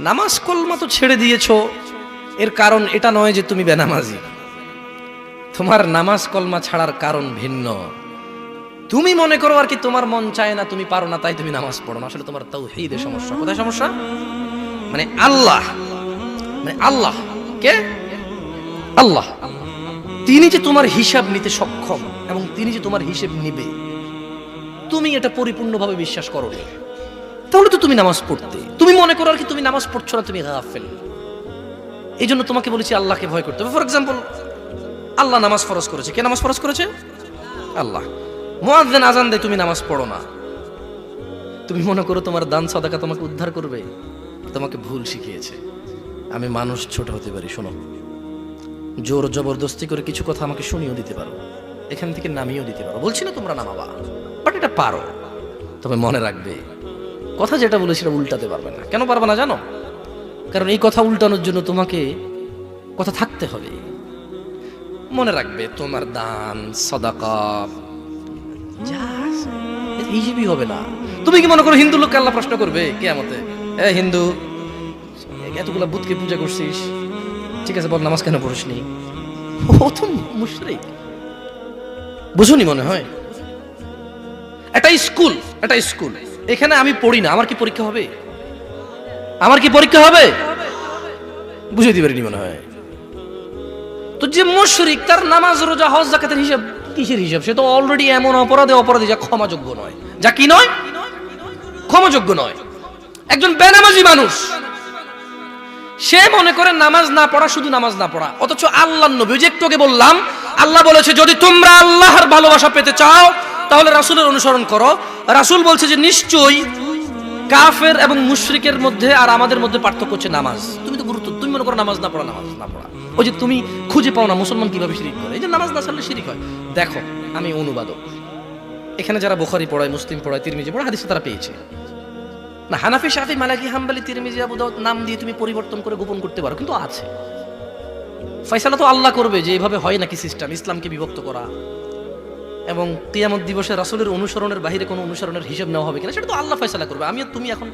নামাজ কলমা তো ছেড়ে দিয়েছো, এর কারণ এটা নয় যে তুমি বেনামাজি। তোমার নামাজ কলমা ছাড়ার কারণ ভিন্ন। তুমি মনে করো আর কি তোমার মন চায় না, তুমি পারো না, তাই তুমি নামাজ পড়ো না। আসলে তোমার তাওহীদের সমস্যা। কোথায় সমস্যা? মানে আল্লাহ, কে? আল্লাহ। তিনি যে তোমার হিসাব নিতে সক্ষম এবং তিনি যে তোমার হিসেব নিবে, তুমি এটা পরিপূর্ণভাবে বিশ্বাস করো না, তাহলে তো তুমি নামাজ পড়তে। তুমি মনে করো আর কি তুমি নামাজ পড়ছো না, তুমি গাফেল। এই জন্য তোমাকে বলেছি আল্লাহকে ভয় করতে হবে। ফর এক্সাম্পল, আল্লাহ নামাজ ফরজ করেছে। কে নামাজ ফরজ করেছে? আল্লাহ। মুয়াজ্জিন আজান দেয়, তুমি নামাজ পড়ো না। তুমি মনে করো তোমার দান সাদাকা তোমাকে উদ্ধার করবে? তোমাকে ভুল শিখিয়েছে। আমি মানুষ, ছোট হতে পারি। শোনো, জোর জবরদস্তি করে কিছু কথা আমাকে শুনিয়েও দিতে পারো, এখান থেকে নামিয়েও দিতে পারো। বলছি না তোমরা নামাবা, বাট এটা পারো। তবে মনে রাখবে, কথা যেটা বলে সেটা উল্টাতে পারবে না। কেন পারবে না জানো? কারণ এই কথা উল্টানোর জন্য তোমাকে কথা থাকতে হবে। মনে রাখবে, তোমার দান সাদাকা হিসেবই হবে না। তুমি কি মনে করো হিন্দু লোককে আল্লাহ প্রশ্ন করবে কিয়ামতে, এ হিন্দু, এতগুলা বুতকে পূজা করছিস, ঠিক আছে বল নামাজ কেন পড়িসনি? ও তো মুশরিক। বুঝুনি মনে হয়? এটা স্কুল, এখানে আমি পড়ি না, আমার কি পরীক্ষা হবে? বুঝে দিতে পারিনি মনে হয়। তো যে মুশরিক, তার নামাজ রোজা হজ যাকাতের হিসাব কিসের হিসাব? সে তো অলরেডি এমন অপরাধী যা ক্ষমাযোগ্য নয়। যা কি নয়? ক্ষমাযোগ্য নয়। একজন বেনামাজি মানুষ, সে মনে করে নামাজ না পড়া শুধু নামাজ না পড়া, অথচ আল্লাহর নবী, যে একটু আগে বললাম, আল্লাহ বলেছে যদি তোমরা আল্লাহর ভালোবাসা পেতে চাও তাহলে রাসূলের অনুসরণ করো। রাসূল বলছে যে নিশ্চয়ই কাফের এবং মুশরিকের মধ্যে আর আমাদের মধ্যে পার্থক্য হচ্ছে নামাজ। তুমি মনে করো নামাজ না পড়া। ওই যে তুমি খুঁজে পাও না মুসলমান কিভাবে শিরিক করে, এই যে নামাজ না ছাড়লে শিরিক হয়। দেখো, আমি অনুবাদক, এখানে যারা বুখারী পড়ায়, মুসলিম পড়ায়, তিরমিজি পড়ায়, হাদিস তারা পেয়েছে না। হানাফি, শাফি, মালিকি, হাম্বলি, তিরমিজি, আবু দাউদ নাম দিয়ে তুমি পরিবর্তন করে গোপন করতে পারো, কিন্তু আছে। ফয়সালা তো আল্লাহ করবে যে এভাবে হয় নাকি সিস্টেম, ইসলামকে বিভক্ত করা এবং কিয়ামত দিবসে রাসূলের অনুসরণের বাইরে কোনো অনুসরণের হিসাব নেওয়া হবে কিনা, সেটা তো আল্লাহ ফয়সালা করবে। আমি আর তুমি এখন